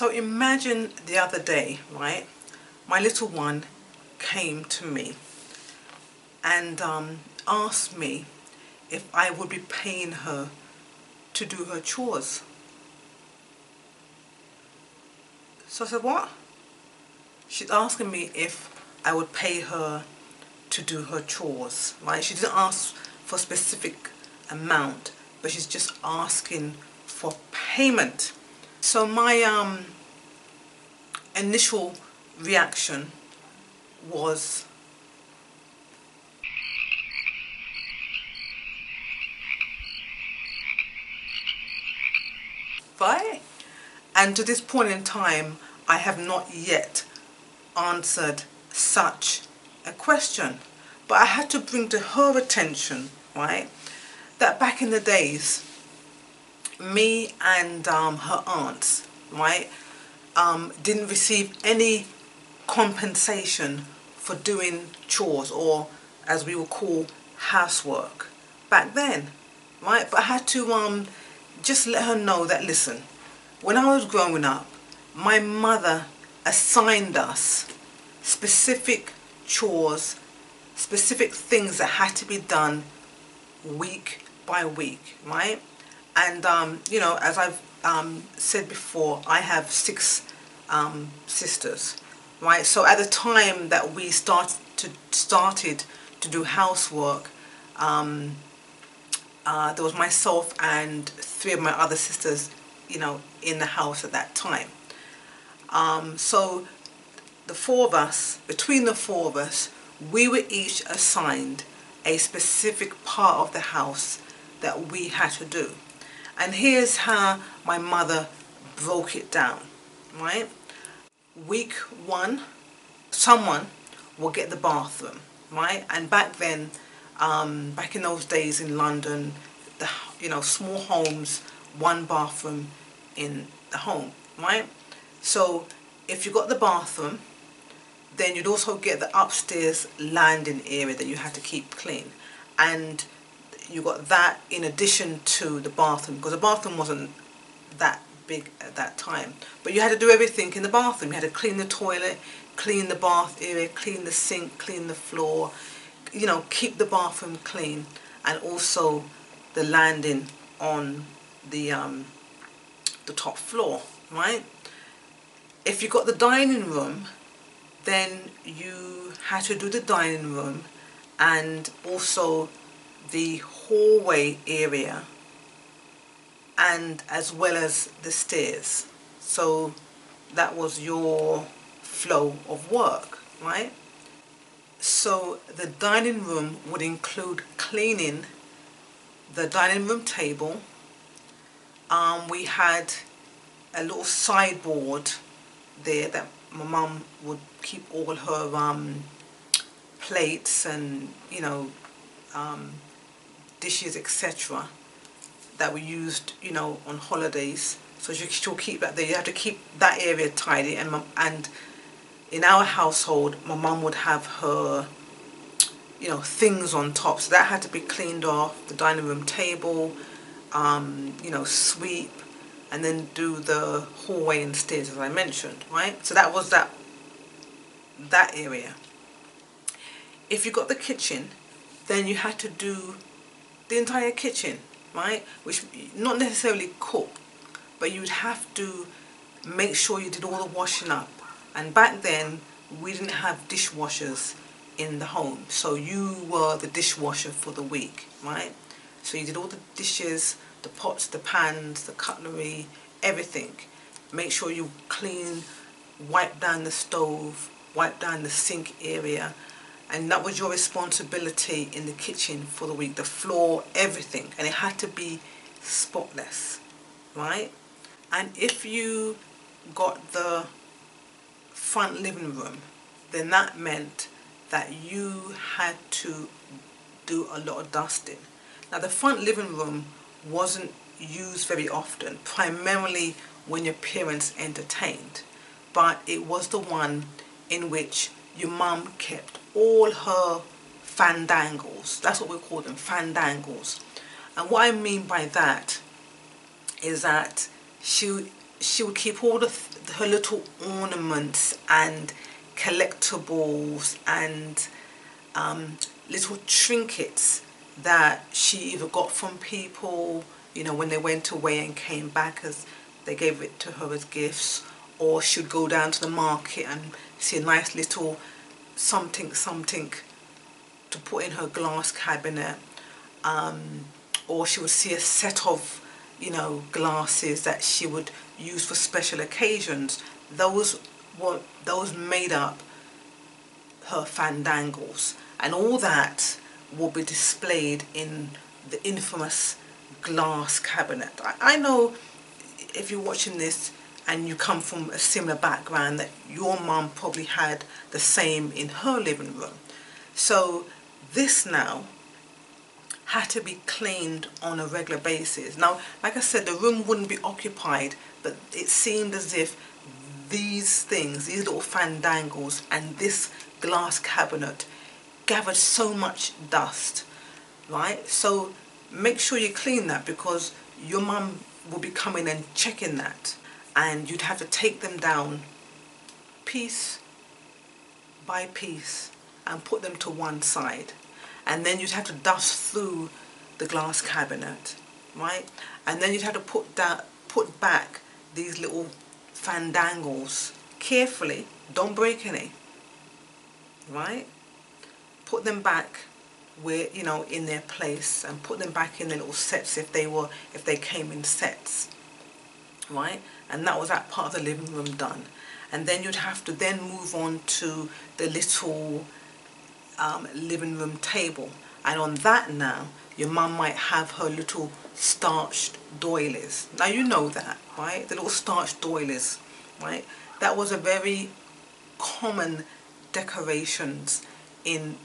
So imagine the other day, right, my little one came to me and asked me if I would be paying her to do her chores. So I said, what? She's asking me if I would pay her to do her chores, right? She didn't ask for a specific amount, but she's just asking for payment. So my initial reaction was, right? And to this point in time, I have not yet answered such a question. But I had to bring to her attention, right, that back in the days, me and her aunts, right, didn't receive any compensation for doing chores, or as we would call housework back then, right? But I had to just let her know that, listen, when I was growing up, my mother assigned us specific chores, specific things that had to be done week by week, right? And you know, as I've said before, I have 6 sisters, right? So at the time that we started to do housework, there was myself and 3 of my other sisters, you know, in the house at that time. So the 4 of us, between the 4 of us, we were each assigned a specific part of the house that we had to do. And here's how my mother broke it down, right? Week 1, someone will get the bathroom, right? And back then, back in those days in London, you know, small homes, 1 bathroom in the home, right? So if you got the bathroom, then you'd also get the upstairs landing area that you had to keep clean. And you got that in addition to the bathroom, because the bathroom wasn't that big at that time. But you had to do everything in the bathroom. You had to clean the toilet, clean the bath area, clean the sink, clean the floor, you know, keep the bathroom clean, and also the landing on the top floor, right? If you got the dining room, then you had to do the dining room and also the hallway area, and as well as the stairs. So that was your flow of work, right? So the dining room would include cleaning the dining room table. We had a little sideboard there that my mum would keep all her plates and, you know, dishes, etc., that we used, you know, on holidays. So she'll keep that there. You have to keep that area tidy. And in our household, my mum would have her, you know, things on top. So that had to be cleaned off. The dining room table, you know, sweep, and then do the hallway and stairs, as I mentioned, right? So that was that area. If you got the kitchen, then you had to do the entire kitchen, right? Which, not necessarily cook, but you'd have to make sure you did all the washing up. And back then, we didn't have dishwashers in the home, so you were the dishwasher for the week, right? So you did all the dishes, the pots, the pans, the cutlery, everything. Make sure you clean, wipe down the stove, wipe down the sink area, and that was your responsibility in the kitchen for the week. The floor, everything, and it had to be spotless, right? And if you got the front living room, then that meant that you had to do a lot of dusting. Now the front living room wasn't used very often, primarily when your parents entertained, but it was the one in which your mum kept all her fandangles. That's what we call them, fandangles. And what I mean by that is that she she would keep all her little ornaments and collectibles and little trinkets that she either got from people, you know, when they went away and came back, as they gave it to her as gifts, or she'd go down to the market and see a nice little something to put in her glass cabinet, or she would see a set of, you know, glasses that she would use for special occasions. Those made up her fandangles, and all that will be displayed in the infamous glass cabinet. I know if you're watching this and you come from a similar background, that your mum probably had the same in her living room. So this now had to be cleaned on a regular basis. Now, like I said, the room wouldn't be occupied, but it seemed as if these things, these little fandangles and this glass cabinet gathered so much dust, right? So make sure you clean that, because your mum will be coming and checking that, and you'd have to take them down piece by piece and put them to one side, and then you'd have to dust through the glass cabinet, right? And then you'd have to put back these little fandangles carefully, don't break any, right? Put them back where, you know, in their place, and put them back in their little sets if they came in sets, right? And that was that part of the living room done. And then you'd have to then move on to the little living room table, and on that now your mum might have her little starched doilies. Now you know that, right? The little starched doilies, right? That was a very common decorations in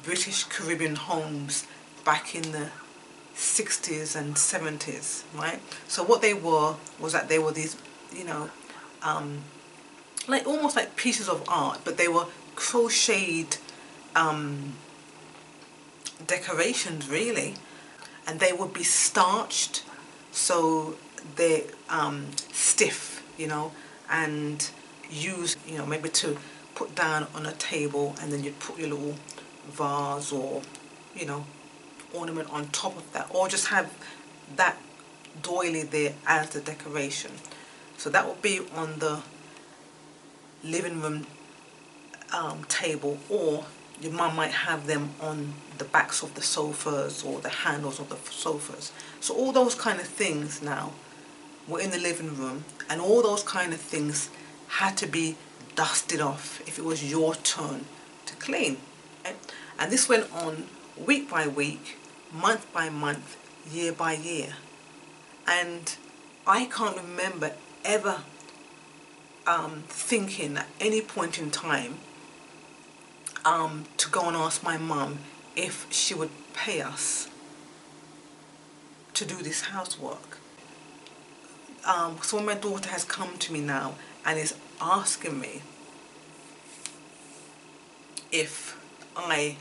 British Caribbean homes back in the 60s and 70s, right? So what they were was that they were these, you know, like almost like pieces of art, but they were crocheted decorations really, and they would be starched so they're stiff, you know, and used, you know, maybe to put down on a table, and then you'd put your little vase or, you know, ornament on top of that, or just have that doily there as the decoration. So that would be on the living room table, or your mum might have them on the backs of the sofas or the handles of the sofas. So all those kind of things now were in the living room, and all those kind of things had to be dusted off if it was your turn to clean. Okay? And this went on week by week, month by month, year by year. And I can't remember ever thinking at any point in time to go and ask my mum if she would pay us to do this housework. So when my daughter has come to me now and is asking me if I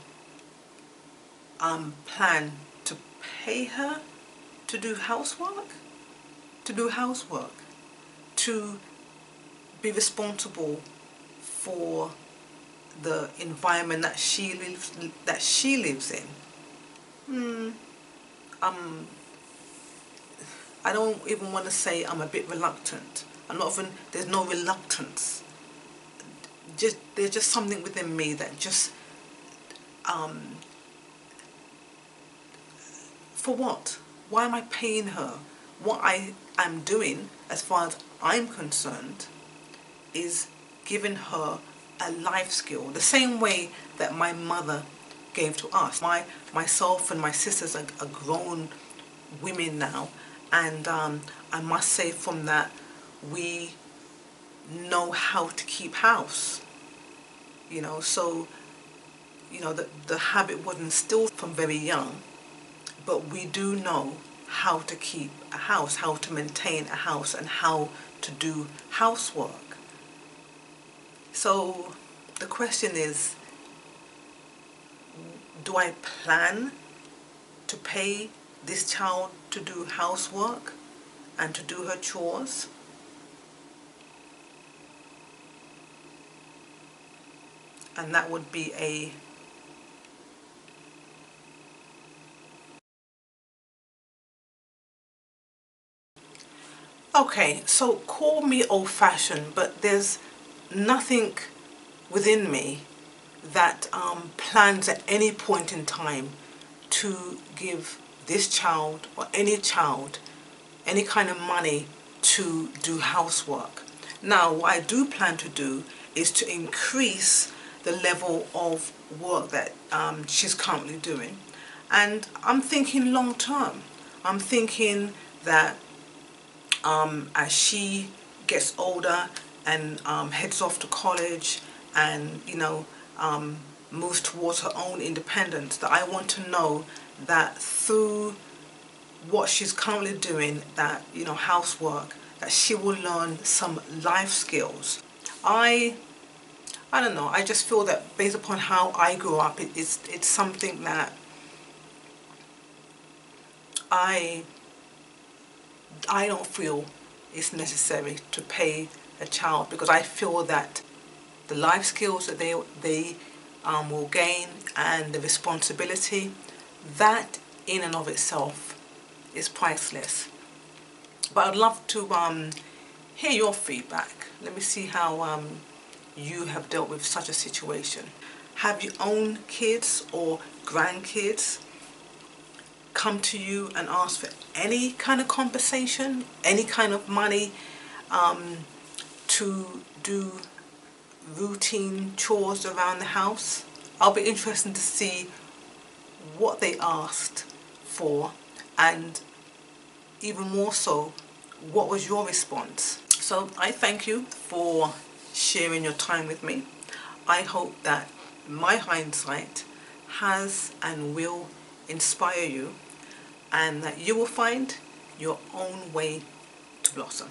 plan to pay her to do housework, to be responsible for the environment that she lives in. I don't even want to say I'm a bit reluctant. I'm not even. There's no reluctance. There's just something within me that just for what? Why am I paying her? What I am doing, as far as I'm concerned, is giving her a life skill, the same way that my mother gave to us. Myself and my sisters are grown women now, and I must say from that we know how to keep house, you know. So, you know, the habit was instilled from very young, but we do know how to keep a house, how to maintain a house, and how to do housework. So the question is, do I plan to pay this child to do housework and to do her chores? and that would be a okay. So call me old-fashioned, but there's nothing within me that plans at any point in time to give this child or any child any kind of money to do housework. Now, what I do plan to do is to increase the level of work that she's currently doing. And I'm thinking long term. I'm thinking that as she gets older and heads off to college and, moves towards her own independence, that I want to know that through what she's currently doing, that, housework, that she will learn some life skills. I I don't know, I just feel that based upon how I grew up, it's something that I I don't feel it's necessary to pay a child, because I feel that the life skills that they will gain and the responsibility, that in and of itself is priceless. But I'd love to hear your feedback. Let me see how you have dealt with such a situation. Have your own kids or grandkids come to you and ask for any kind of compensation, any kind of money to do routine chores around the house? I'll be interested to see what they asked for, and even more so, what was your response? So I thank you for sharing your time with me. I hope that my hindsight has and will inspire you, and that you will find your own way to blossom.